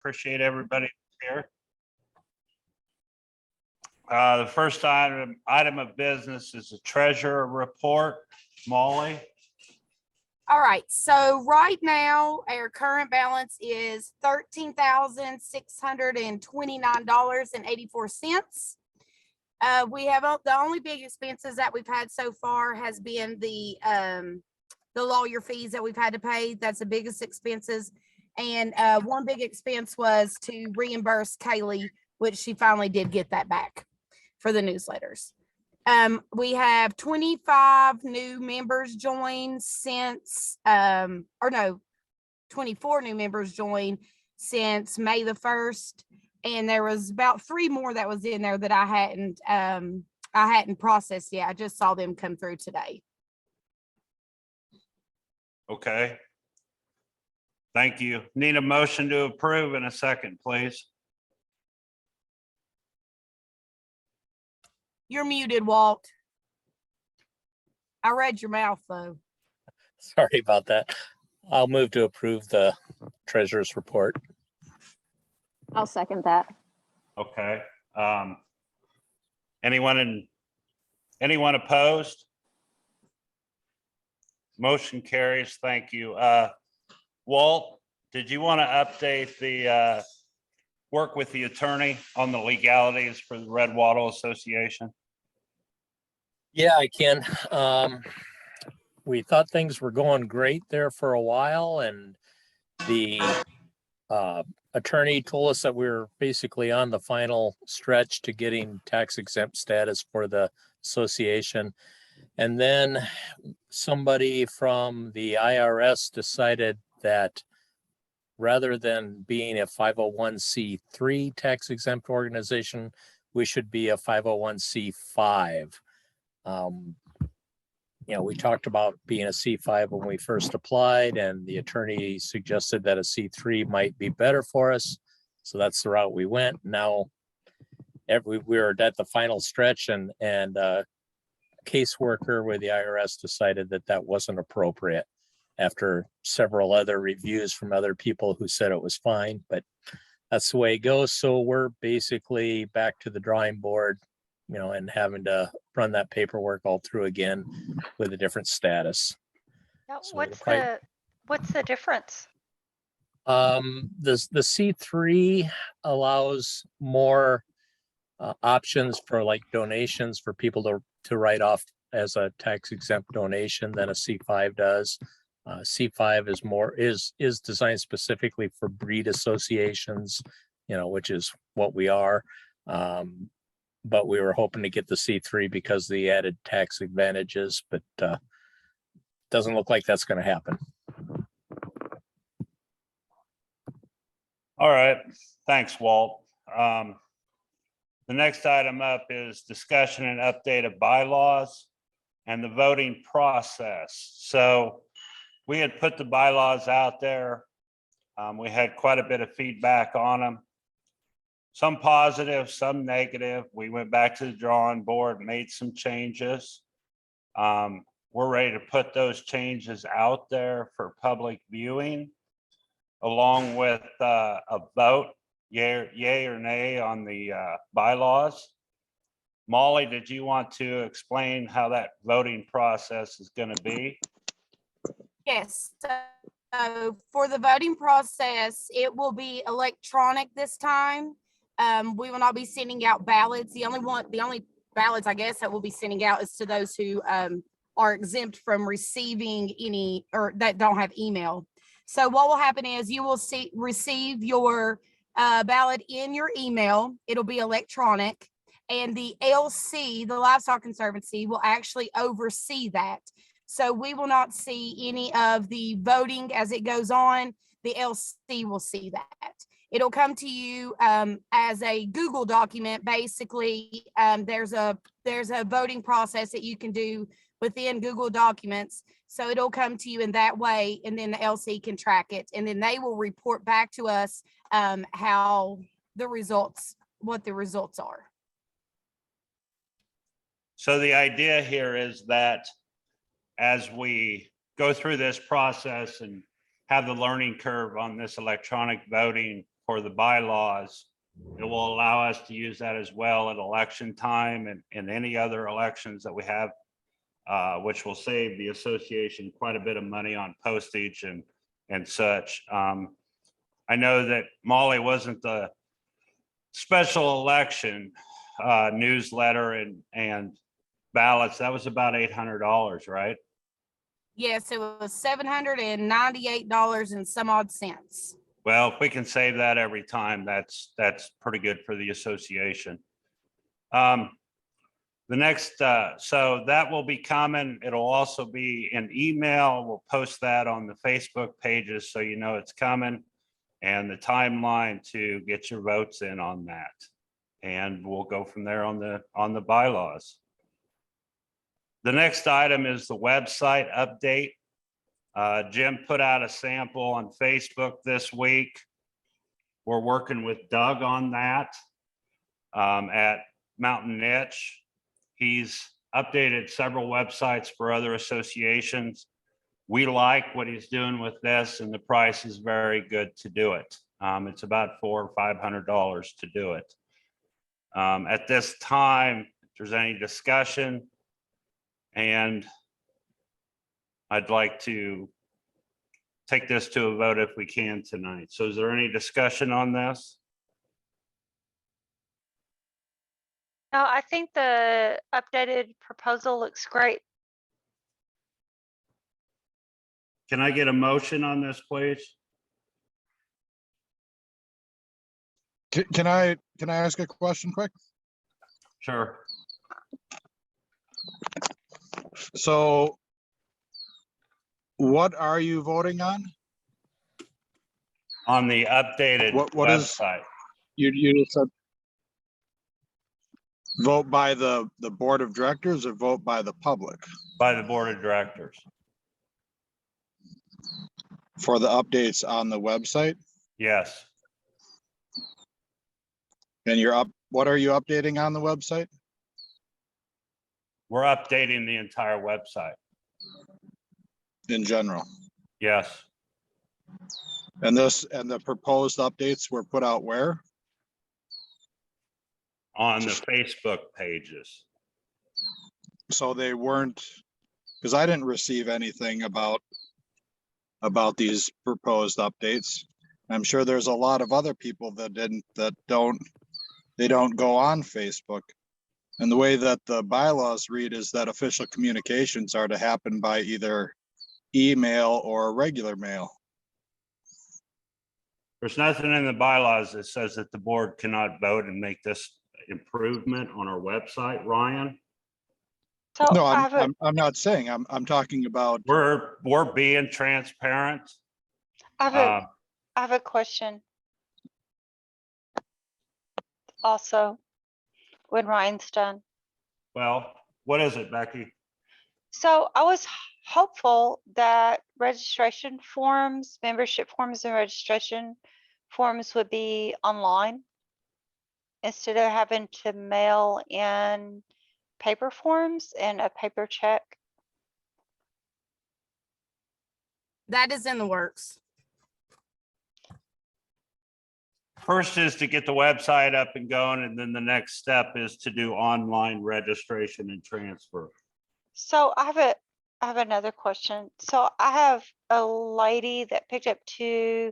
Appreciate everybody here. The first item of business is the treasurer report. Molly? All right, so right now our current balance is $13,629.84. We have the only big expenses that we've had so far has been the lawyer fees that we've had to pay. That's the biggest expenses. And one big expense was to reimburse Kaylee, which she finally did get that back for the newsletters. We have 25 new members join since, 24 new members joined since May the 1st. And there was about 3 more that was in there that I hadn't processed yet. I just saw them come through today. Okay. Thank you. Need a motion to approve in a second, please. You're muted, Walt. I read your mouth though. Sorry about that. I'll move to approve the treasurer's report. I'll second that. Okay. Anyone opposed? Motion carries. Thank you. Walt, did you want to update the work with the attorney on the legalities for the Red Wattle Association? Yeah, I can. We thought things were going great there for a while, and the attorney told us that we were basically on the final stretch to getting tax exempt status for the association. And then somebody from the IRS decided that rather than being a 501c3 tax exempt organization, we should be a 501c5. We talked about being a C5 when we first applied, and the attorney suggested that a C3 might be better for us. So that's the route we went. Now we were at the final stretch, and caseworker with the IRS decided that that wasn't appropriate after several other reviews from other people who said it was fine, but that's the way it goes. So we're basically back to the drawing board, and having to run that paperwork all through again with a different status. Now, So what's the difference? The C3 allows more options for like donations for people to write off as a tax exempt donation than a C5 does. C5 is designed specifically for breed associations, which is what we are. But we were hoping to get the C3 because of the added tax advantages, but doesn't look like that's going to happen. All right. Thanks, Walt. The next item up is discussion and update of bylaws and the voting process. So we had put the bylaws out there. We had quite a bit of feedback on them. Some positive, some negative. We went back to the drawing board, made some changes. We're ready to put those changes out there for public viewing, along with a vote, yay or nay on the bylaws. Molly, did you want to explain how that voting process is going to be? Yes. So for the voting process, it will be electronic this time. We will not be sending out ballots. The only ballots I guess that we'll be sending out is to those who are exempt from receiving any, or that don't have email. So what will happen is you will receive your ballot in your email. It'll be electronic, and the LC, the Livestock Conservancy, will actually oversee that. So we will not see any of the voting as it goes on. The LC will see that. It'll come to you as a Google document. Basically, there's a voting process that you can do within Google Documents. So it'll come to you in that way, and then the LC can track it, and then they will report back to us what the results are. So the idea here is that as we go through this process and have the learning curve on this electronic voting, for the bylaws, it will allow us to use that as well at election time and any other elections that we have, which will save the association quite a bit of money on postage and such. I know that Molly wasn't the special election newsletter and ballots. That was about $800, right? Yes, it was $798 and some odd cents. Well, if we can save that every time, that's pretty good for the association. The next, so that will be coming. It'll also be an email. We'll post that on the Facebook pages so you know it's coming, and the timeline to get your votes in on that. And we'll go from there on the bylaws. The next item is the website update. Jim put out a sample on Facebook this week. We're working with Doug on that at Mountain Niche. He's updated several websites for other associations. We like what he's doing with this, and the price is very good to do it. It's about $400 or $500 to do it. At this time, if there's any discussion, and I'd like to take this to a vote if we can tonight. So is there any discussion on this? No, I think the updated proposal looks great. Can I get a motion on this, please? Can I ask a question quick? Sure. So what are you voting on? On the updated What is- website. You just said vote by the board of directors or vote by the public By the board of directors. for the updates on the website? Yes. And what are you updating on the website? We're updating the entire website. In general? Yes. And the proposed updates were put out where? On the Facebook pages. So they weren't, because I didn't receive anything about these proposed updates. I'm sure there's a lot of other people that don't go on Facebook. And the way that the bylaws read is that official communications are to happen by either email or regular mail. There's nothing in the bylaws that says that the board cannot vote and make this improvement on our website, Ryan. So No, I have a, I'm not saying, I'm talking about, We're being transparent. I have a question. Also, when Ryan's done. Well, what is it, Becky? So I was hopeful that registration forms, membership forms and registration forms would be online instead of having to mail in paper forms and a paper check. That is in the works. First is to get the website up and going, and then the next step is to do online registration and transfer. So I have another question. So I have a lady that picked up 2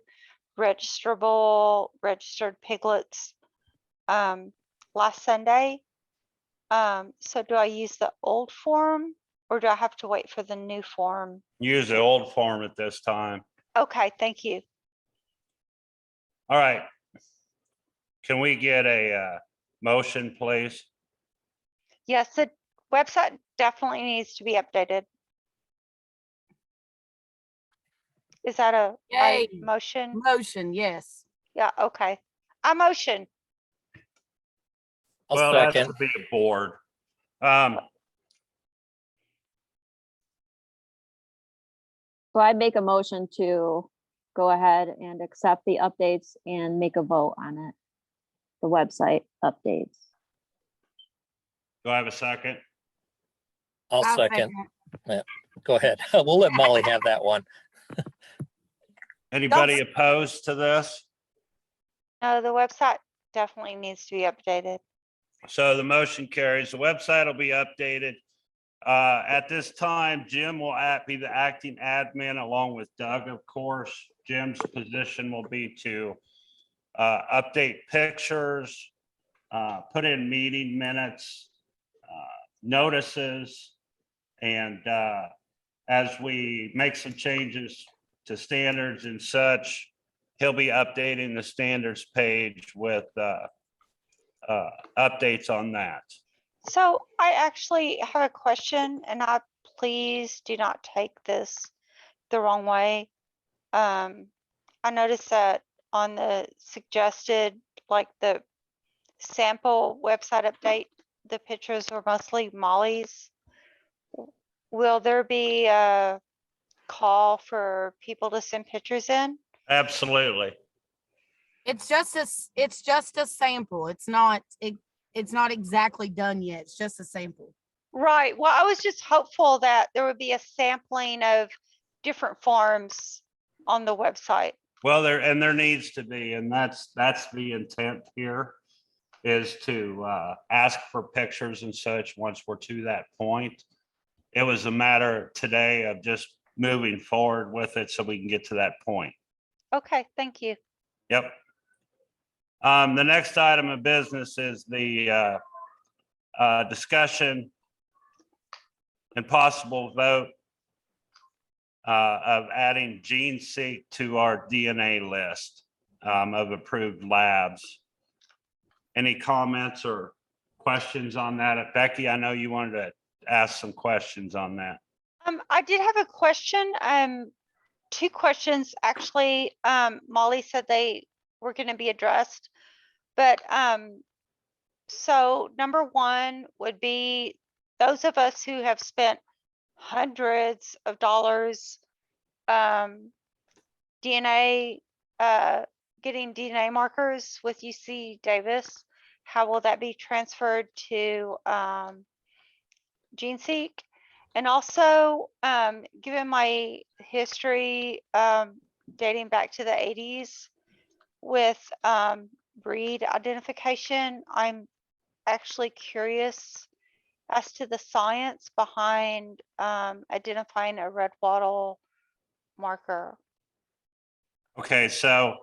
registered piglets last Sunday. So do I use the old form or do I have to wait for the new form? Use the old form at this time. Okay, thank you. All right. Can we get a motion, please? Yes, the website definitely needs to be updated. Is that a Yay. motion? Motion, yes. Yeah, okay. I motion. I'll Well, that's second. to be a board. So I make a motion to go ahead and accept the updates and make a vote on it. The website updates. Do I have a second? I'll second. Go ahead. We'll let Molly have that one. Anybody opposed to this? No, the website definitely needs to be updated. So the motion carries. The website will be updated. At this time, Jim will be the acting admin along with Doug, of course. Jim's position will be to update pictures, put in meeting minutes, notices, and as we make some changes to standards and such, he'll be updating the standards page with updates on that. So I actually have a question, and please do not take this the wrong way. I noticed that on the suggested, like the sample website update, the pictures were mostly Molly's. Will there be a call for people to send pictures in? Absolutely. It's just a sample. It's not exactly done yet. It's just a sample. Right. Well, I was just hopeful that there would be a sampling of different forms on the website. Well, there needs to be, and that's the intent here, is to ask for pictures and such once we're to that point. It was a matter today of just moving forward with it so we can get to that point. Okay, thank you. Yep. The next item of business is the discussion and possible vote of adding GeneSeek to our DNA list of approved labs. Any comments or questions on that? Becky, I know you wanted to ask some questions on that. I did have a question. Two questions actually. Molly said they were going to be addressed, but so number one would be those of us who have spent hundreds of dollars DNA getting DNA markers with UC Davis. How will that be transferred to GeneSeek? And also, given my history dating back to the 80s with breed identification, I'm actually curious as to the science behind identifying a red wattle marker. Okay, so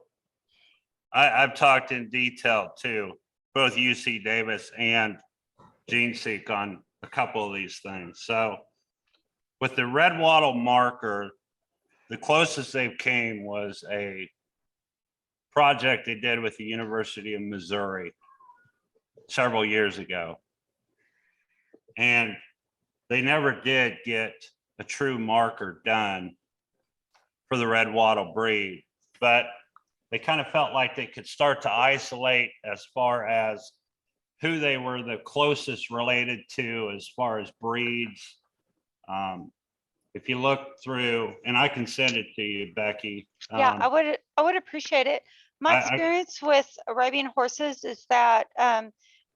I've talked in detail to both UC Davis and GeneSeek on a couple of these things. So with the red wattle marker, the closest they've came was a project they did with the University of Missouri several years ago. And they never did get a true marker done for the red wattle breed, but they kind of felt like they could start to isolate as far as who they were the closest related to as far as breeds. If you look through, and I can send it to you, Becky. Yeah, I would appreciate it. My experience with Arabian horses is that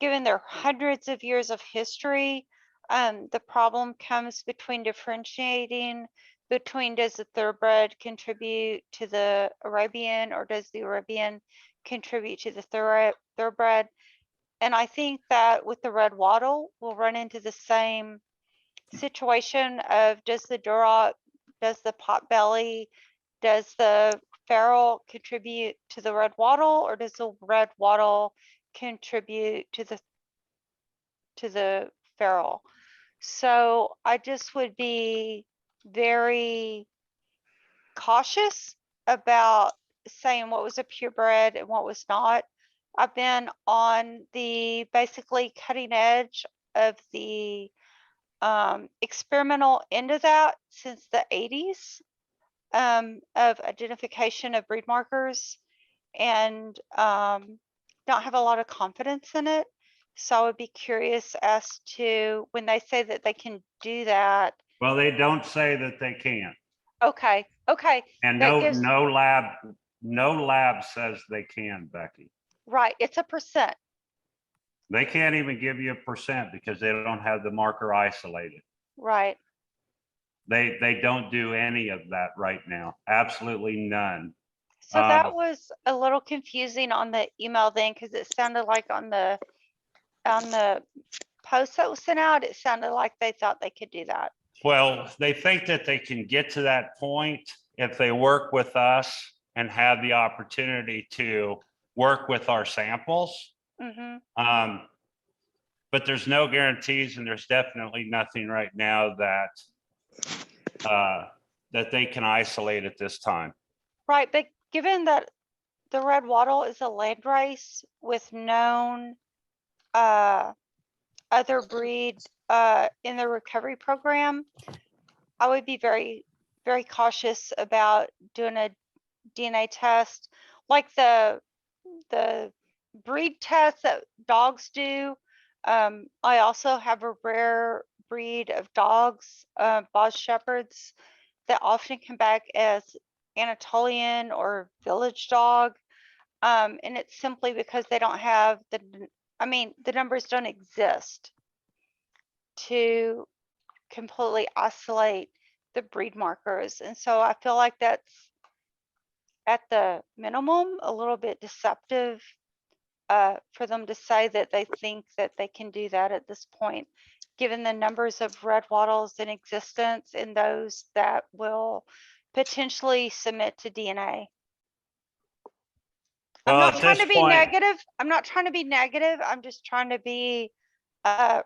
given their hundreds of years of history, the problem comes between differentiating between does the thoroughbred contribute to the Arabian or does the Arabian contribute to the thoroughbred? And I think that with the red wattle, we'll run into the same situation of does the Duroc, does the pot belly, does the feral contribute to the red wattle, or does the red wattle contribute to the feral? So I just would be very cautious about saying what was a purebred and what was not. I've been on the basically cutting edge of the experimental end of that since the 80s of identification of breed markers, and don't have a lot of confidence in it. So I would be curious as to when they say that they can do that. Well, they don't say that they can't. Okay. And no lab says they can, Becky. Right, it's a percent. They can't even give you a percent because they don't have the marker isolated. Right. They don't do any of that right now. Absolutely none. So that Um, was a little confusing on the email then, because it sounded like on the post that was sent out, it sounded like they thought they could do that. Well, they think that they can get to that point if they work with us and have the opportunity to work with our samples. Hmm. But there's no guarantees, and there's definitely nothing right now that that they can isolate at this time. Right, but given that the Red Wattle is a land race with known other breed in the recovery program, I would be very, very cautious about doing a DNA test like the breed test that dogs do. I also have a rare breed of dogs, Bos Shepherds, that often come back as Anatolian or village dog. And it's simply because they don't have the numbers don't exist to completely isolate the breed markers. And so I feel like that's at the minimum a little bit deceptive for them to say that they think that they can do that at this point, given the numbers of red wattles in existence and those that will potentially submit to DNA. I'm Well, not at trying this to be point, negative. I'm not trying to be negative. I'm just trying to be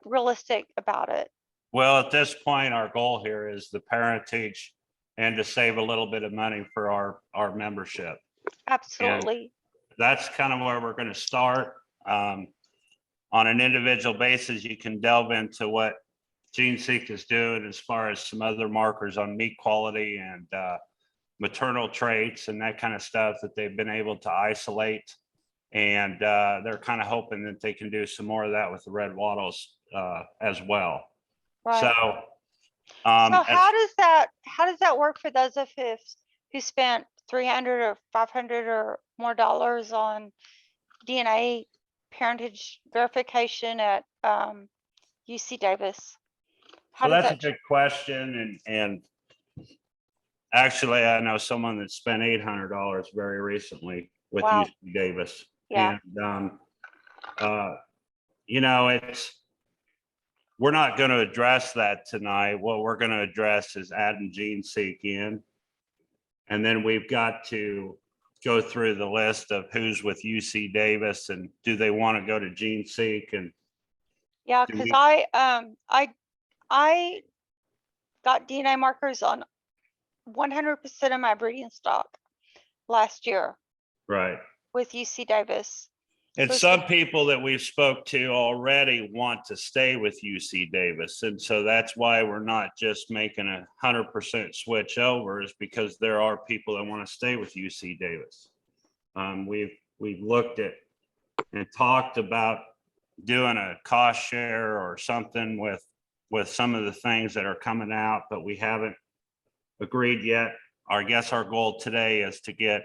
realistic about it. well, at this point, our goal here is the parentage and to save a little bit of money for our membership. Absolutely. That's kind of where we're going to start. On an individual basis, you can delve into what GeneSeek is doing as far as some other markers on meat quality and maternal traits and that kind of stuff that they've been able to isolate. And they're kind of hoping that they can do some more of that with the red wattles as well. Right. So, So as- how does that work for those of us who spent $300 or $500 or more dollars on DNA parentage verification at UC Davis? How so does that's a that? good question. And actually, I know someone that spent $800 very recently with Wow. UC Davis. Yeah. And, you know, we're not going to address that tonight. What we're going to address is adding GeneSeek in. And then we've got to go through the list of who's with UC Davis and do they want to go to GeneSeek. And Yeah, do because we- I got DNA markers on 100% of my breeding stock last year right. with UC Davis. And So some people that we've spoke to already want to stay with UC Davis. And so that's why we're not just making 100% switch over, is because there are people that want to stay with UC Davis. We've looked at and talked about doing a cost share or something with some of the things that are coming out, but we haven't agreed yet. I guess our goal today is to get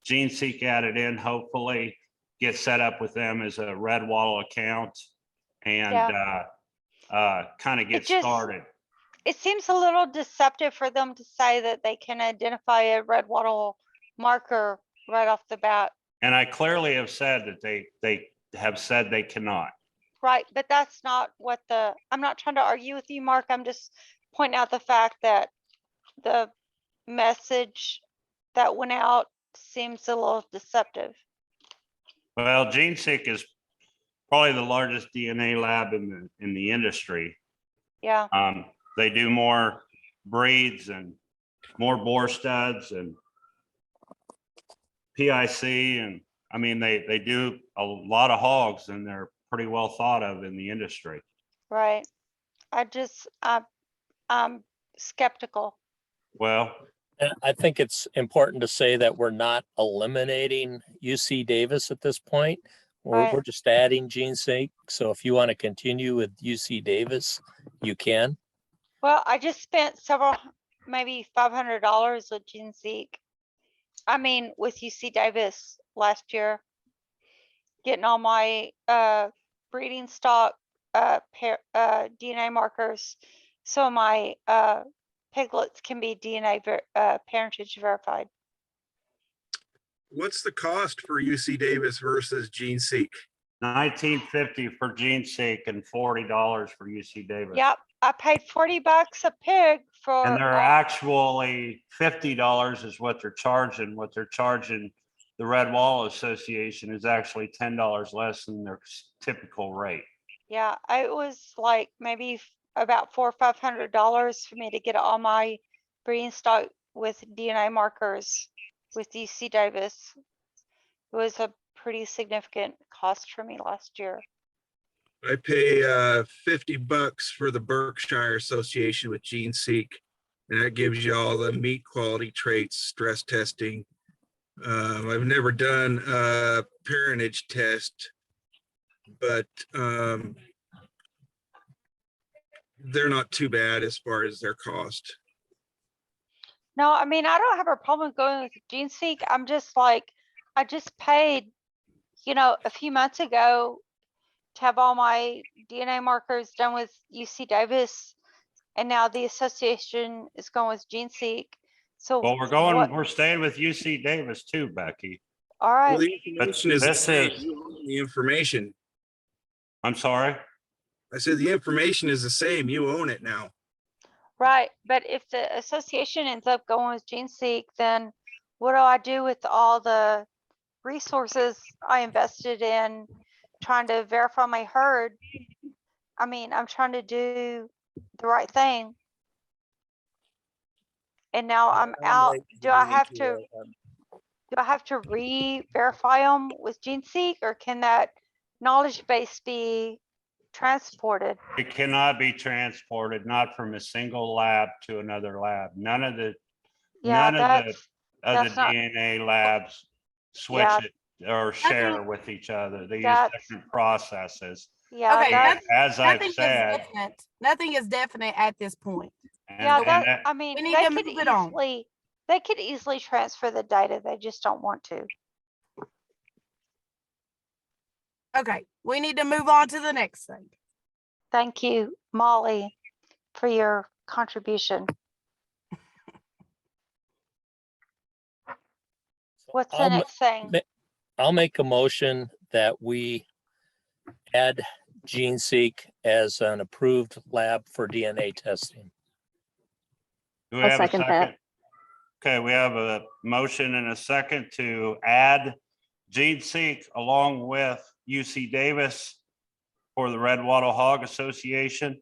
GeneSeek added in, hopefully get set up with them as a Red Wattle account and kind of get started. It seems a little deceptive for them to say that they can identify a red wattle marker right off the bat. And I clearly have said that they have said they cannot. Right, but that's not what I'm not trying to argue with you, Mark. I'm just pointing out the fact that the message that went out seems a little deceptive. Well, GeneSeek is probably the largest DNA lab in the industry. Yeah. They do more breeds and more boar studs and PIC, and I mean they do a lot of hogs, and they're pretty well thought of in the industry. Right. I'm skeptical. Well, And I think it's important to say that we're not eliminating UC Davis at this point. Right. We're just adding GeneSeek. So if you want to continue with UC Davis, you can. Well, I just spent maybe $500 with GeneSeek. I mean, with UC Davis last year, getting all my breeding stock DNA markers, so my piglets can be DNA parentage verified. what's the cost for UC Davis versus Gene Seek? $19.50 for Gene Seek and $40 for UC Davis. Yep, I paid $40 a pig for. And they're actually $50 is what they're charging. What they're charging the Red Wall Association is actually $10 less than their typical rate. Yeah, it was like maybe about $400 or $500 for me to get all my breeding stock with DNA markers with UC Davis. It was a pretty significant cost for me last year. I pay $50 for the Berkshire Association with Gene Seek, and that gives you all the meat quality traits, stress testing. I've never done a parentage test, but they're not too bad as far as their cost. No, I mean, I don't have a problem going with Gene Seek. I'm just like, I just paid, you know, a few months ago to have all my DNA markers done with UC Davis. And now the association is going with Gene Seek. So Well, we're staying with UC Davis too, Becky. all Well, right, the information is the this same. is- You own the information. I'm sorry. I said the information is the same. You own it now. right. But if the association ends up going with Gene Seek, then what do I do with all the resources I invested in trying to verify my herd? I mean, I'm trying to do the right thing. And now I'm out. Do I have to re-verify them with Gene Seek, or can that knowledge base be transported? It cannot be transported, not from a single lab to another lab. None of the Yeah, None of the other that's not- DNA labs switch Yeah. it or share with each other. They use That's- different processes. Yeah, Okay, that's, As I've Nothing is said, definite. Nothing is definite at this point. yeah, and that, that- I mean, we need they to could move it on. easily transfer the data. They just don't want to. Okay, we need to move on to the next thing. Thank you, Molly, for your contribution. What's the I'll ma- next thing? I'll make a motion that we add Gene Seek as an approved lab for DNA testing. do we I'll have a second that. Okay, we have a motion and a second to add Gene Seek along with UC Davis for the Red Wattle Hog Association.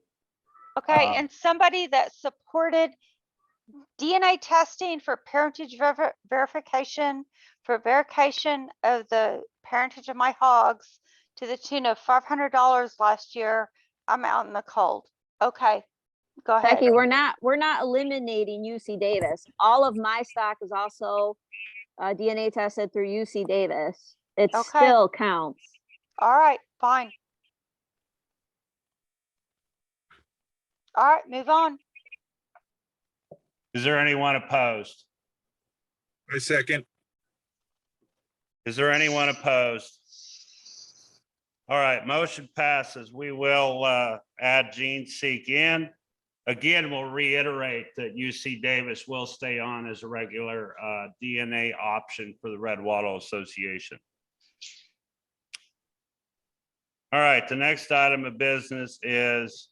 Okay, Uh, and somebody that supported DNA testing for parentage verification, for verification of the parentage of my hogs to the tune of $500 last year. I'm out in the cold. Okay, go ahead. Becky, we're not eliminating UC Davis. All of my stock is also DNA tested through UC Davis. It Okay. still counts. All right, fine. All right, move on. Is there anyone opposed? I second. Is there anyone opposed? All right, motion passes. We will add Gene Seek in. Again, we'll reiterate that UC Davis will stay on as a regular DNA option for the Red Wattle Association. All right, the next item of business is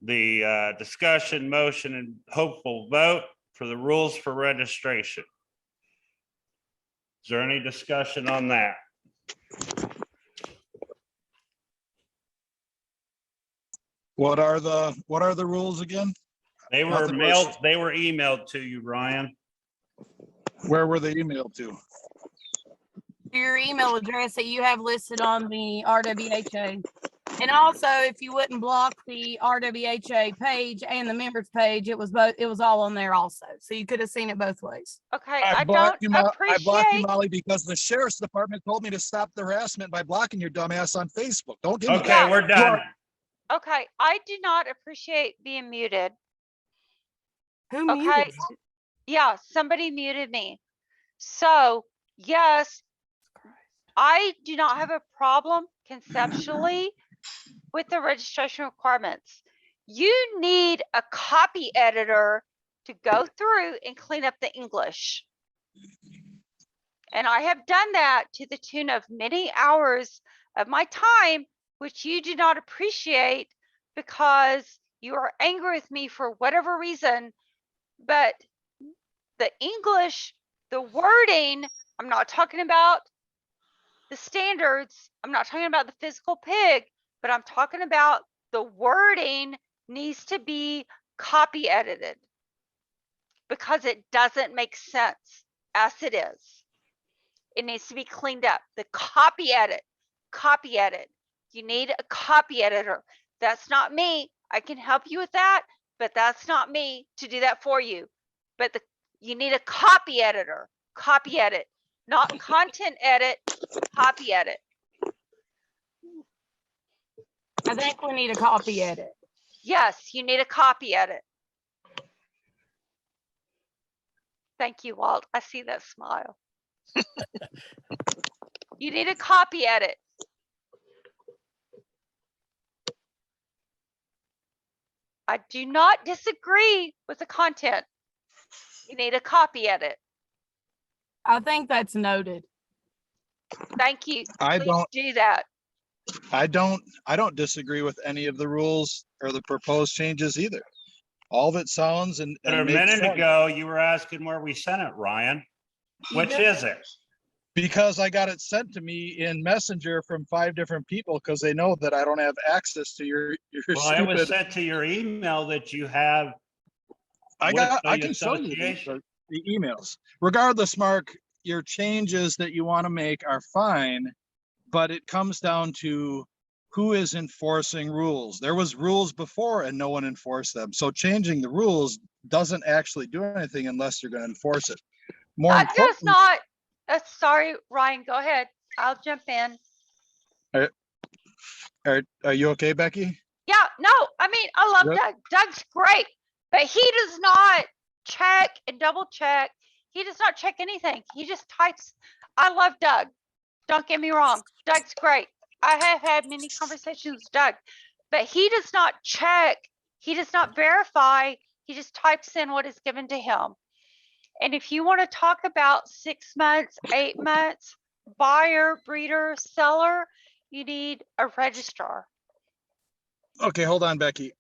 the discussion, motion, and hopeful vote for the rules for registration. Is there any discussion on that? What are the rules again? They were Nothing was- emailed to you, Ryan. Where were they emailed to? Your email address that you have listed on the RWHA. And also, if you wouldn't block the RWHA page and the members page, it was all on there also. So you could have seen it both ways. Okay, I I blocked don't you, I blocked you, appreciate, Molly, because the sheriff's department told me to stop the harassment by blocking your dumb ass on Facebook. Don't give me Okay, that. we're done. okay, I do not appreciate being muted. Who Okay, muted? yeah, somebody muted me. So, yes, I do not have a problem conceptually with the registration requirements. You need a copy editor to go through and clean up the English. And I have done that to the tune of many hours of my time, which you do not appreciate because you are angry with me for whatever reason. But the English, the wording, I'm not talking about the standards. I'm not talking about the physical pig, but I'm talking about the wording needs to be copy edited because it doesn't make sense as it is. It needs to be cleaned up. The copy edit. You need a copy editor. That's not me. I can help you with that, but that's not me to do that for you. But you need a copy editor. Copy edit, not content edit, copy edit. I think we need a copy edit. Yes, you need a copy edit. Thank you, Walt. I see that smile. You need a copy edit. I do not disagree with the content. You need a copy edit. I think that's noted. Thank you. I Please don't- do that. I don't disagree with any of the rules or the proposed changes either. All of it sounds and But a makes minute sense. ago, you were asking where we sent it, Ryan. Which is it? Because I got it sent to me in Messenger from 5 different people because they know that I don't have access to your Well, it was stupid. sent to your email that you have. I with the can show you association. the emails. Regardless, Mark, your changes that you want to make are fine, but it comes down to who is enforcing rules. There was rules before and no one enforced them. So changing the rules doesn't actually do anything unless you're going to enforce it. More That does important, not, sorry, Ryan, go ahead. I'll jump in. are you okay, Becky? Yeah, no, I mean, I love Yep. Doug. Doug's great, but he does not check and double check. He does not check anything. He just types. I love Doug. Don't get me wrong. Doug's great. I have had many conversations with Doug, but he does not check. He does not verify. He just types in what is given to him. And if you want to talk about 6 months, 8 months, buyer, breeder, seller, you need a registrar. Okay, hold on, Becky.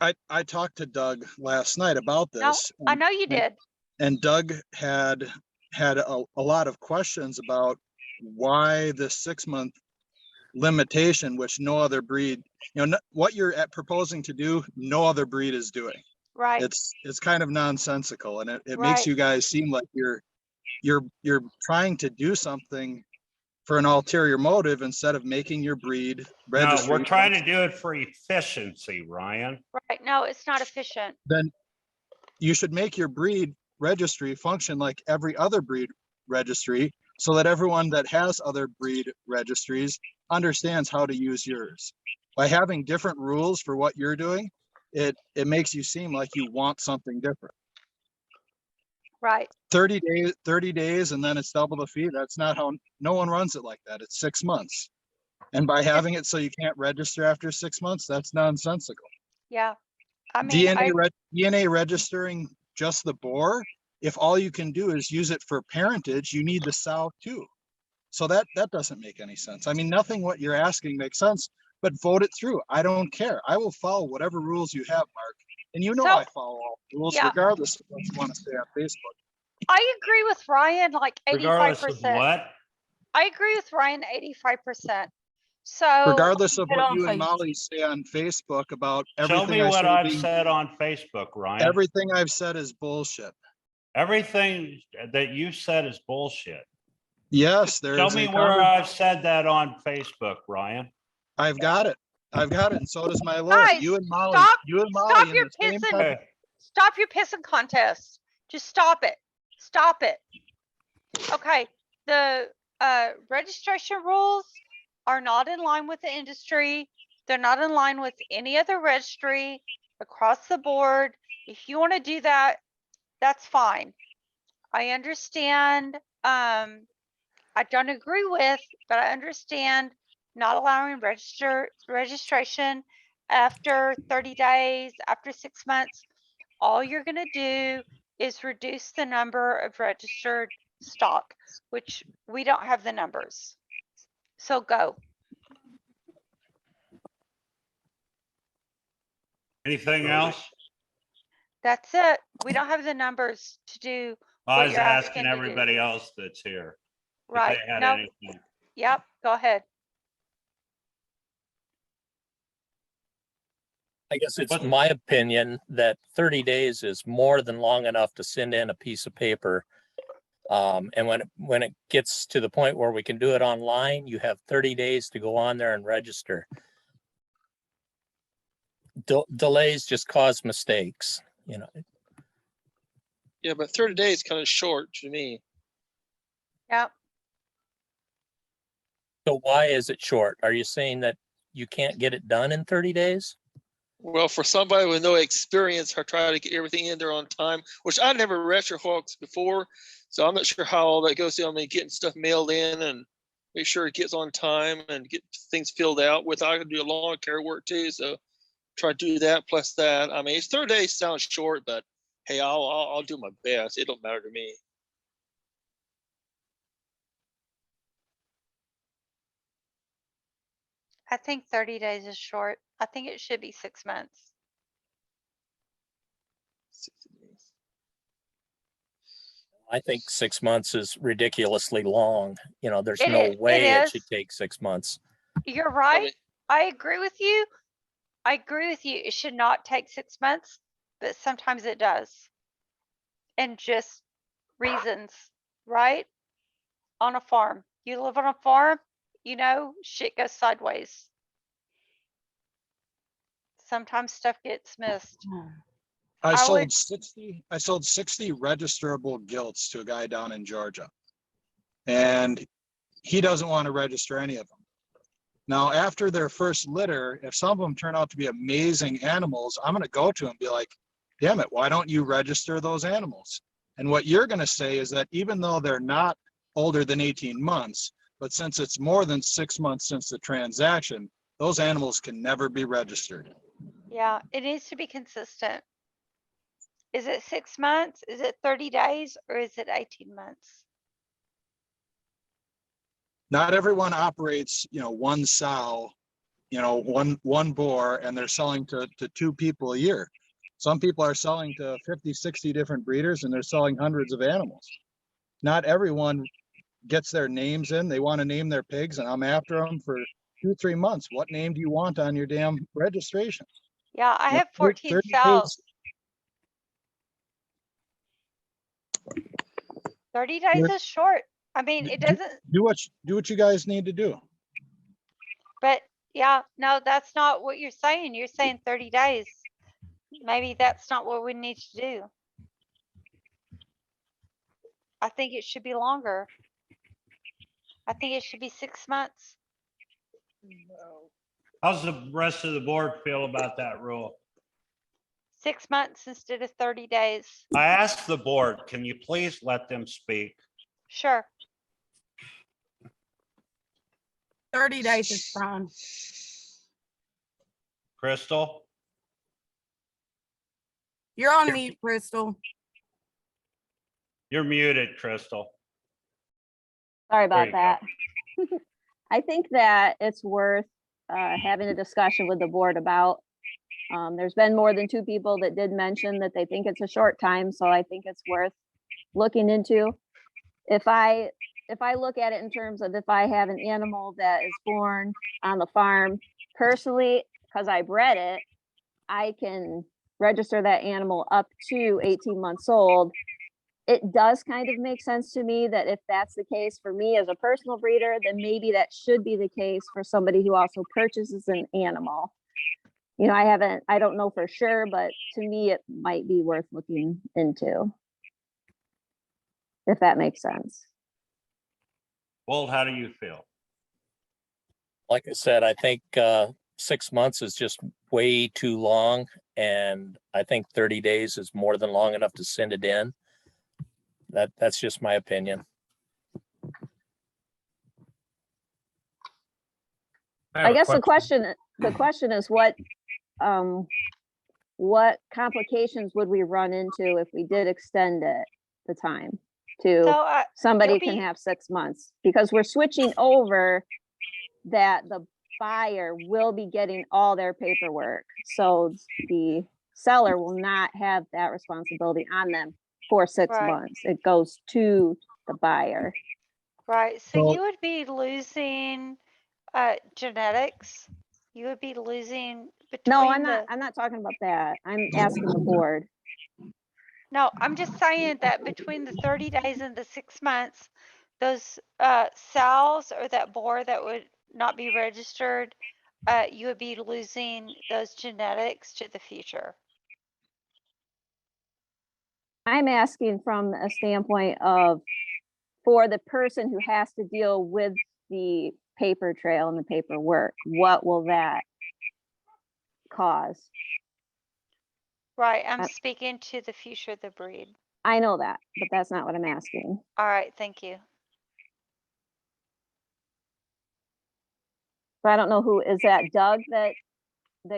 I talked to Doug last night about No, this. I know you did. And Doug had a lot of questions about why this 6-month limitation, which no other breed, what you're proposing to do, no other breed is doing. Right. It's kind of nonsensical, and it Right. makes you guys seem like you're trying to do something for an ulterior motive instead of making your breed No, registry. we're trying to do it for efficiency, Ryan. Right. No, it's not efficient. Then you should make your breed registry function like every other breed registry so that everyone that has other breed registries understands how to use yours. By having different rules for what you're doing, it makes you seem like you want something different. Right. 30 days and then it's double the fee. That's not how, no one runs it like that. It's 6 months. And by having it so you can't register after 6 months, that's nonsensical. Yeah. I mean, DNA registering just the boar, if all you can do is use it for parentage, you need the sow too. So that doesn't make any sense. I mean, nothing what you're asking makes sense, but vote it through. I don't care. I will follow whatever rules you have, Mark. And you know So- I follow all rules Yeah. regardless of what you want to say on Facebook. I agree with Ryan like Regardless of 85%. what? I agree with Ryan 85%. So Regardless of Get what on you and Facebook. Molly say on Facebook about Show everything me I what say I've being, said on Facebook, Ryan. everything I've said is bullshit. Everything that you said is bullshit. Yes, there Show is me a where conver- I've said that on Facebook, Ryan. I've got it. And so does my lawyer. Guys, You and Molly stop in your the same pissing. type of- stop your pissing contest. Just stop it. Stop it. Okay, the registration rules are not in line with the industry. They're not in line with any other registry across the board. If you want to do that, that's fine. I understand. I don't agree with, but I understand not allowing registration after 30 days, after 6 months. All you're going to do is reduce the number of registered stock, which we don't have the numbers. So go. Anything else? That's it. We don't have the numbers to do. I what was you're asking to do. everybody else that's here. if they Right. had No, anything. yep, go ahead. I guess it's What- my opinion that 30 days is more than long enough to send in a piece of paper. And when it gets to the point where we can do it online, you have 30 days to go on there and register. Delays just cause mistakes, you know. Yeah, but 30 days kind of short to me. Yep. So why is it short? Are you saying that you can't get it done in 30 days? Well, for somebody with no experience, or trying to get everything in there on time, which I never registered hogs before, so I'm not sure how all that goes. I mean, getting stuff mailed in and make sure it gets on time and get things filled out. With I can do a lawn care work too, so try to do that plus that. I mean, it's 30 days sounds short, but hey, I'll do my best. It don't matter to me. I think 30 days is short. I think it should be 6 months. 60 days. I think 6 months is ridiculously long. You know, there's It no is- it way it should is. take 6 months. You're I right. mean, I agree with you. I agree with you. It should not take 6 months, but sometimes it does. And just reasons, right? On a farm. You live on a farm, you know, shit goes sideways. Sometimes stuff gets missed. I I sold would- 60 registerable gilts to a guy down in Georgia. And he doesn't want to register any of them. Now, after their first litter, if some of them turn out to be amazing animals, I'm going to go to him and be like, damn it, why don't you register those animals? And what you're going to say is that even though they're not older than 18 months, but since it's more than 6 months since the transaction, those animals can never be registered. Yeah, it needs to be consistent. Is it 6 months? Is it 30 days? Or is it 18 months? Not everyone operates, one sow, one boar, and they're selling to two people a year. Some people are selling to 50, 60 different breeders, and they're selling hundreds of animals. Not everyone gets their names in. They want to name their pigs, and I'm after them for 2-3 months. What name do you want on your damn registration? Yeah, I have 30 14 days. sows. 30 days You're- is short. I mean, it doesn't, Do what you guys need to do. but yeah, no, that's not what you're saying. You're saying 30 days. Maybe that's not what we need to do. I think it should be longer. I think it should be 6 months. How's the rest of the board feel about that rule? 6 months instead of 30 days. I asked the board, can you please let them speak? Sure. 30 days is fine. Crystal? You're on mute, Crystal. You're muted, Crystal. Sorry There about you that. I think that it's worth having a discussion with the board about. There's been more than 2 people that did mention that they think it's a short time, so I think it's worth looking into. If I look at it in terms of if I have an animal that is born on the farm, personally, because I bred it, I can register that animal up to 18 months old. It does kind of make sense to me that if that's the case for me as a personal breeder, then maybe that should be the case for somebody who also purchases an animal. I don't know for sure, but to me, it might be worth looking into. If that makes sense. Walt, how do you feel? Like I said, I think 6 months is just way too long. And I think 30 days is more than long enough to send it in. That's just my opinion. I guess the question is what complications would we run into if we did extend it, the time? to So, somebody you'll can be- have 6 months, because we're switching over that the buyer will be getting all their paperwork. So the seller will not have that responsibility on them for 6 Right. months. It goes to the buyer. right, so So- you would be losing, genetics. You would be losing No, between I'm not, the, I'm not talking about that. I'm asking the board. no, I'm just saying that between the 30 days and the 6 months, those, sows or that boar that would not be registered, you would be losing those genetics to the future. I'm asking from a standpoint of, for the person who has to deal with the paper trail and the paperwork, what will that cause? Right, I'm Uh, speaking to the future of the breed. I know that, but that's not what I'm asking. All right, thank you. So I don't know who, is that Doug that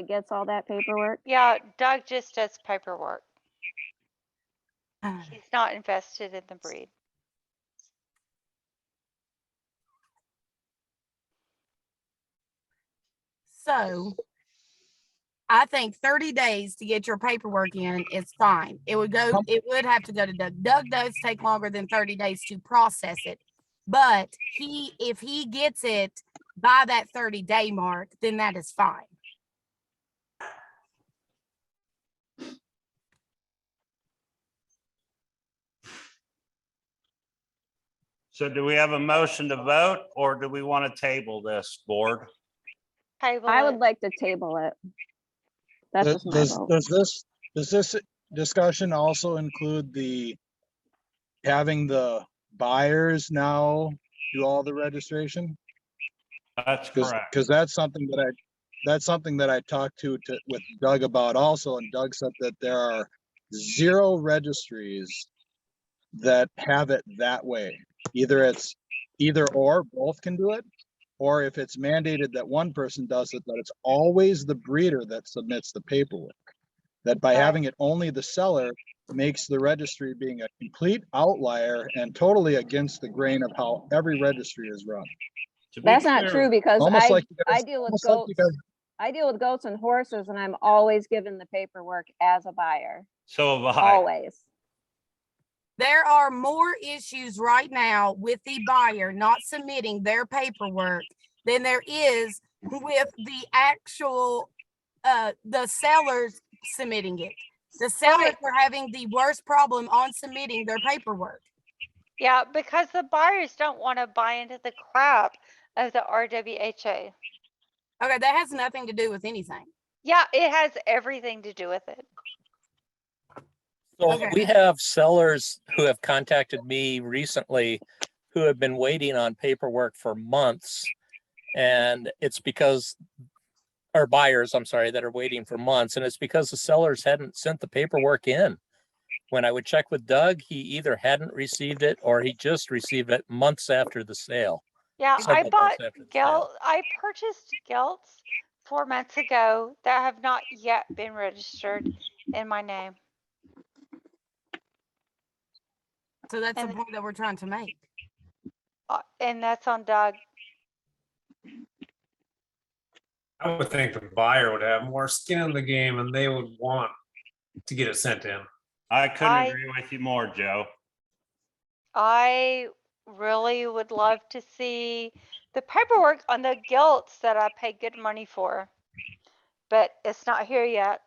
gets all that paperwork? Yeah, Doug just does paperwork. He's not invested in the breed. So I think 30 days to get your paperwork in is fine. It would have to go to Doug. Doug does take longer than 30 days to process it. But if he gets it by that 30-day mark, then that is fine. So do we have a motion to vote, or do we want to table this, board? Table I it. would like to table it. That's just my vote. Does this discussion also include having the buyers now do all the registration? That's correct. Because that's something that I talked with Doug about also, and Doug said that there are 0 registries that have it that way. Either or, both can do it, or if it's mandated that one person does it, that it's always the breeder that submits the paperwork. That by Right. having it only the seller makes the registry being a complete outlier and totally against the grain of how every registry is run. To be That's not clear, true, because Almost I like you guys- deal with almost like goats. you guys- I deal with goats and horses, and I'm always given the paperwork as a buyer, So have I. always. There are more issues right now with the buyer not submitting their paperwork than there is with the actual, the sellers submitting it. The sellers are having the worst problem on submitting their paperwork. Yeah, because the buyers don't want to buy into the crap of the RWHA. Okay, that has nothing to do with anything. Yeah, it has everything to do with it. So Okay. we have sellers who have contacted me recently who have been waiting on paperwork for months. And it's because, or buyers, I'm sorry, that are waiting for months. And it's because the sellers hadn't sent the paperwork in. When I would check with Doug, he either hadn't received it or he just received it months after the sale. Yeah, I Several bought months after the sale. I purchased gelts 4 months ago that have not yet been registered in my name. So that's the And- point that we're trying to make. And that's on Doug. I would think the buyer would have more skin in the game and they would want to get it sent in. I couldn't I- agree with you more, Joe. I really would love to see the paperwork on the gilts that I paid good money for, but it's not here yet.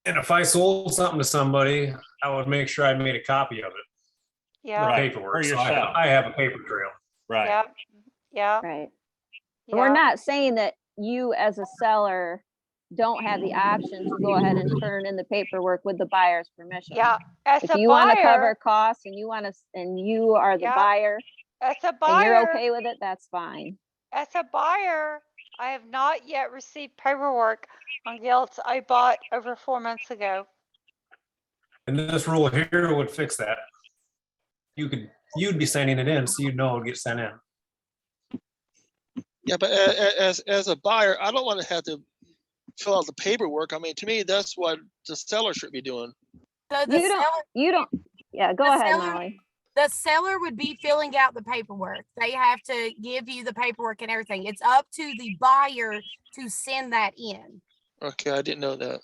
And if I sold something to somebody, I would make sure I made a copy of it, the Yeah, Right, paperwork. for So yourself. I have a paper trail. Right. yeah, yeah, Right. And we're yeah. not saying that you as a seller don't have the option to go ahead and turn in the paperwork with the buyer's permission. Yeah, as If a you want to cover buyer, costs and you want to, and you are the Yeah. buyer as a and you're buyer, okay with it, that's fine. as a buyer, I have not yet received paperwork on gilts I bought over 4 months ago. And this rule here would fix that. You'd be sending it in, so you'd know it would get sent in. Yeah, but as a buyer, I don't want to have to fill out the paperwork. I mean, to me, that's what the seller should be doing. So the You don't, seller, you don't, yeah, go The ahead, seller- Molly. The seller would be filling out the paperwork. They have to give you the paperwork and everything. It's up to the buyer to send that in. Okay, I didn't know that.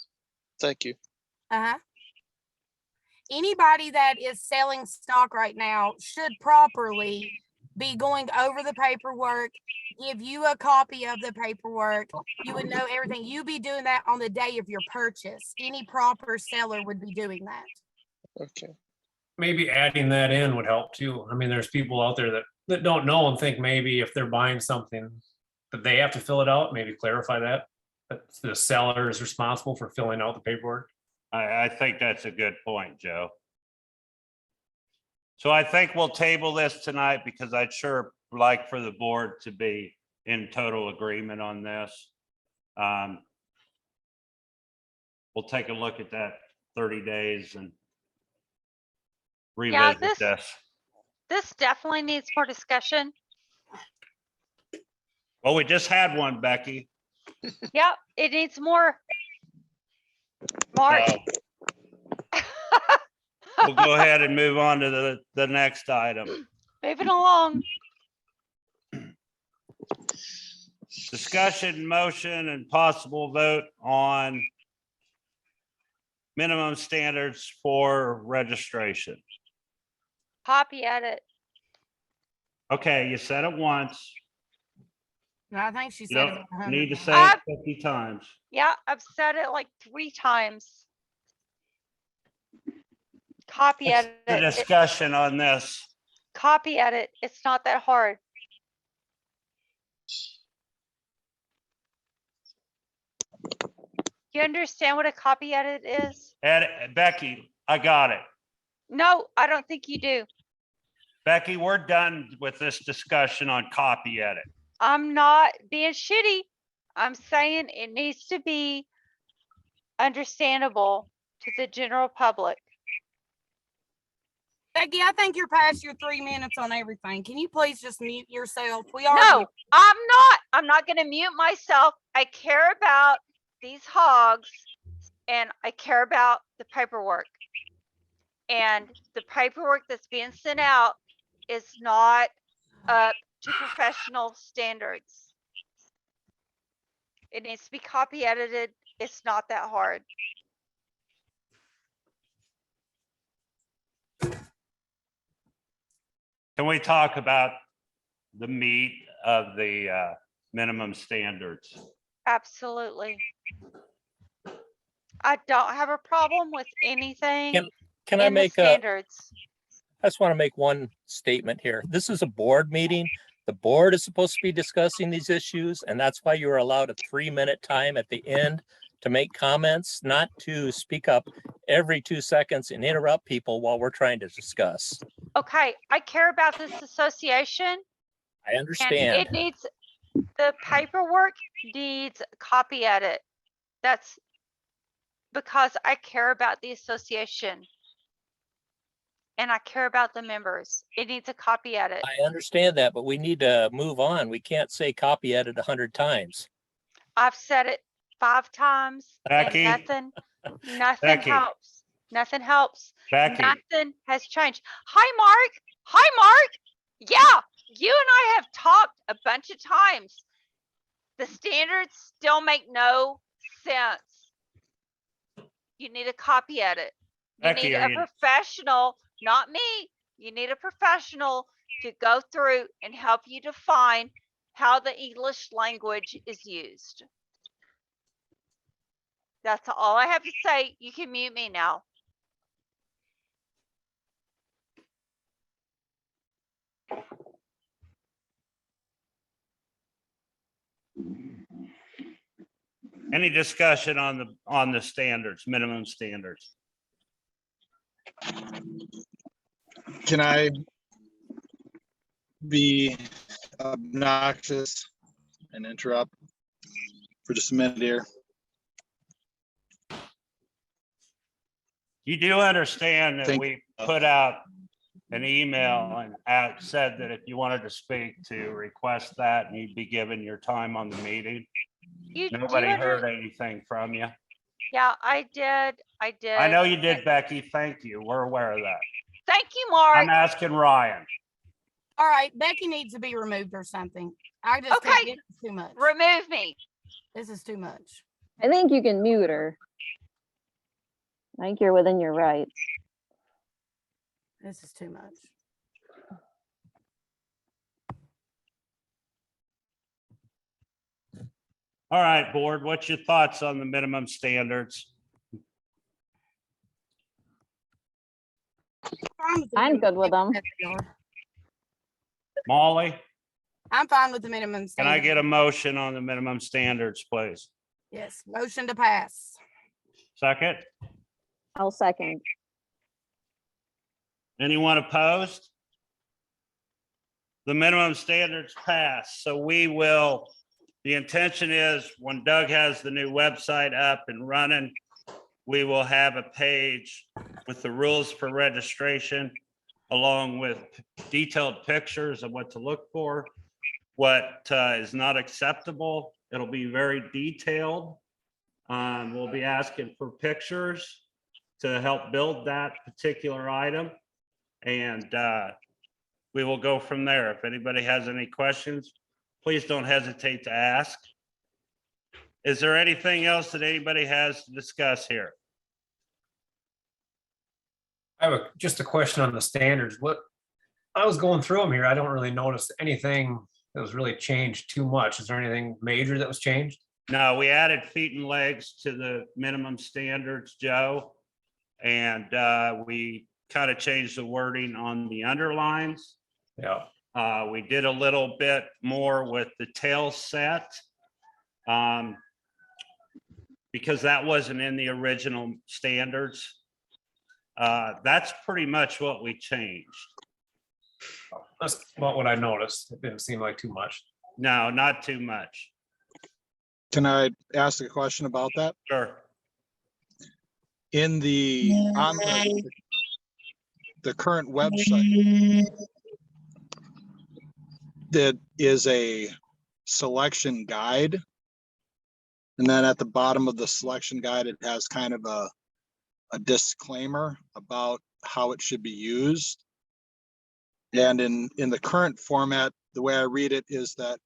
Thank you. Uh-huh. Anybody that is selling stock right now should properly be going over the paperwork, give you a copy of the paperwork. You would know everything. You'd be doing that on the day of your purchase. Any proper seller would be doing that. Okay. Maybe adding that in would help too. I mean, there's people out there that don't know and think maybe if they're buying something that they have to fill it out, maybe clarify that the seller is responsible for filling out the paperwork. I think that's a good point, Joe. So I think we'll table this tonight because I'd sure like for the board to be in total agreement on this. We'll take a look at that 30 days and revisit this. This definitely needs more discussion. Well, we just had one, Becky. Yep, it needs more. Mark. So we'll go ahead and move on to the next item. Moving along. Discussion, motion, and possible vote on minimum standards for registration. Copy edit. Okay, you said it once. No, I think she You said it don't 100 need to times. say it 50 times. Yeah, I've said it like 3 times. Copy What's edit. the discussion on this? Copy edit. It's not that hard. You understand what a copy edit is? Becky, I got it. No, I don't think you do. Becky, we're done with this discussion on copy edit. I'm not being shitty. I'm saying it needs to be understandable to the general public. Becky, I think you're past your 3 minutes on everything. Can you please just mute yourself? We are. No, I'm not. I'm not going to mute myself. I care about these hogs and I care about the paperwork. And the paperwork that's being sent out is not up to professional standards. It needs to be copy edited. It's not that hard. Can we talk about the meat of the minimum standards? Absolutely. I don't have a problem with anything Can I in the make standards. I just want to make one statement here. This is a board meeting. The board is supposed to be discussing these issues, and that's why you are allowed a 3-minute time at the end to make comments, not to speak up every 2 seconds and interrupt people while we're trying to discuss. Okay, I care about this association. I And understand. it needs, the paperwork needs copy edit. That's because I care about the association. And I care about the members. It needs a copy edit. I understand that, but we need to move on. We can't say copy edit 100 times. I've said it 5 times Becky. and nothing Becky. helps. Nothing helps. Becky, Nothing has changed. Hi, Mark. Hi, Mark. Yeah, you and I have talked a bunch of times. The standards still make no sense. You need a copy edit. You Becky, need are a you- professional, not me. You need a professional to go through and help you define how the English language is used. That's all I have to say. You can mute me now. any discussion on the standards, minimum standards? Can I be obnoxious and interrupt for just a minute here? You do understand that Thank- we put out an email and said that if you wanted to speak, to request that, and you'd be given your time on the meeting. You do Nobody heard under- anything from you. Yeah, I did. I know you did, Becky. Thank you. We're aware of that. Thank you, Mark. I'm asking Ryan. All right, Becky needs to be removed or something. I just Okay. can't get it too much. Remove me. This is too much. I think you can mute her. I think you're within your rights. This is too much. All right, board, what's your thoughts on the minimum standards? I'm good with them. Molly, I'm fine with the minimum. can I standard. get a motion on the minimum standards, please? Yes, motion to pass. Second, I'll second. anyone opposed? The minimum standards pass, so we will, the intention is when Doug has the new website up and running, we will have a page with the rules for registration, along with detailed pictures of what to look for, what is not acceptable. It'll be very detailed. We'll be asking for pictures to help build that particular item. And we will go from there. If anybody has any questions, please don't hesitate to ask. Is there anything else that anybody has to discuss here? I have just a question on the standards. What, I was going through them here. I don't really notice anything that was really changed too much. Is there anything major that was changed? No, we added feet and legs to the minimum standards, Joe. And we kind of changed the wording on the underlines. Yeah. We did a little bit more with the tail set. Because that wasn't in the original standards. That's pretty much what we changed. That's about what I noticed. It didn't seem like too much. No, not too much. Can I ask a question about that? Sure. In the, on the current website, that is a selection guide. And then at the bottom of the selection guide, it has kind of a disclaimer about how it should be used. And in the current format, the way I read it is that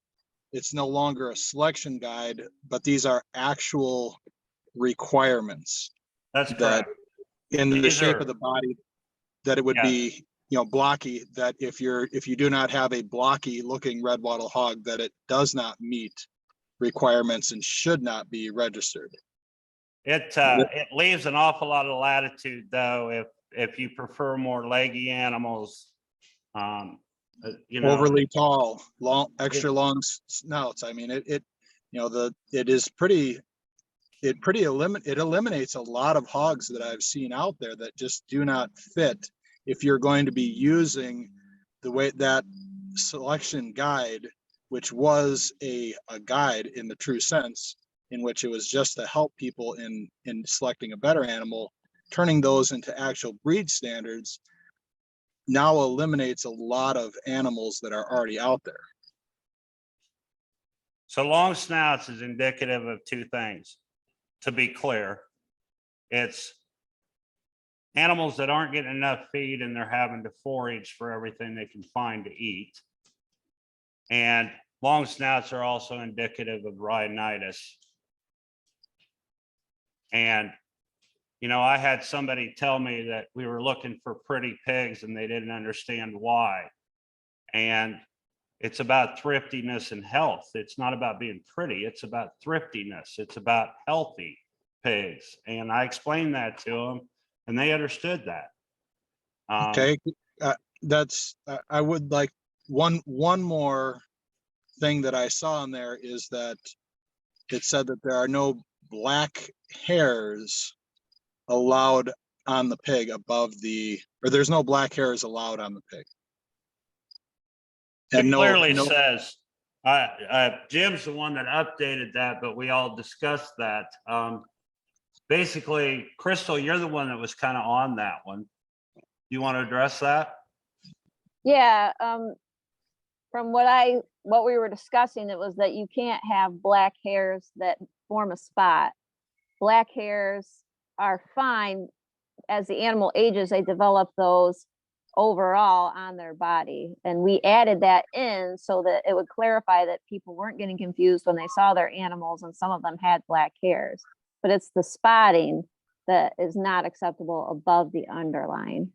it's no longer a selection guide, but these are actual requirements. That's that correct. in the These shape are- of the body, that it would Yeah. be, blocky, that if you do not have a blocky looking red wattle hog, that it does not meet requirements and should not be registered. It leaves an awful lot of latitude though, if you prefer more leggy animals. Overly tall, long, extra long snouts. I mean, it eliminates a lot of hogs that I've seen out there that just do not fit if you're going to be using the way that selection guide, which was a guide in the true sense, in which it was just to help people in selecting a better animal, turning those into actual breed standards now eliminates a lot of animals that are already out there. So long snouts is indicative of two things. To be clear, it's animals that aren't getting enough feed and they're having to forage for everything they can find to eat. And long snouts are also indicative of rhinitis. And, I had somebody tell me that we were looking for pretty pigs and they didn't understand why. And it's about thriftiness and health. It's not about being pretty. It's about thriftiness. It's about healthy pigs. And I explained that to them and they understood that. Okay, I would like one more thing that I saw in there is that it said that there are no black hairs allowed on the pig or there's no black hairs allowed on the pig. It clearly says, Jim's the one that updated that, but we all discussed that. Basically, Crystal, you're the one that was kind of on that one. You want to address that? Yeah, from what we were discussing, it was that you can't have black hairs that form a spot. Black hairs are fine. As the animal ages, they develop those overall on their body. And we added that in so that it would clarify that people weren't getting confused when they saw their animals, and some of them had black hairs. But it's the spotting that is not acceptable above the underline.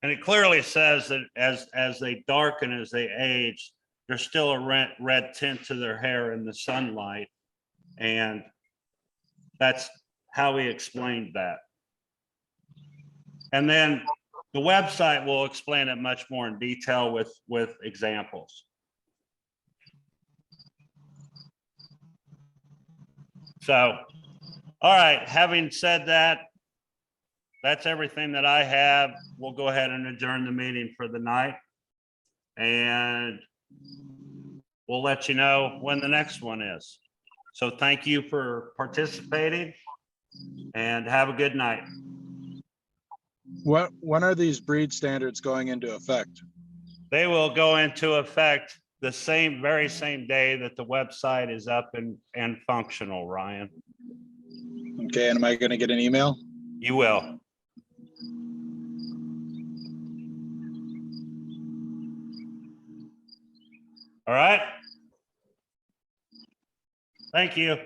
And it clearly says that as they darken, as they age, there's still a red tint to their hair in the sunlight. And that's how we explained that. And then the website will explain it much more in detail with examples. So, all right, having said that, that's everything that I have. We'll go ahead and adjourn the meeting for the night. And we'll let you know when the next one is. So thank you for participating and have a good night. When are these breed standards going into effect? They will go into effect the very same day that the website is up and functional, Ryan. Okay, and am I going to get an email? You will. All right. Thank you.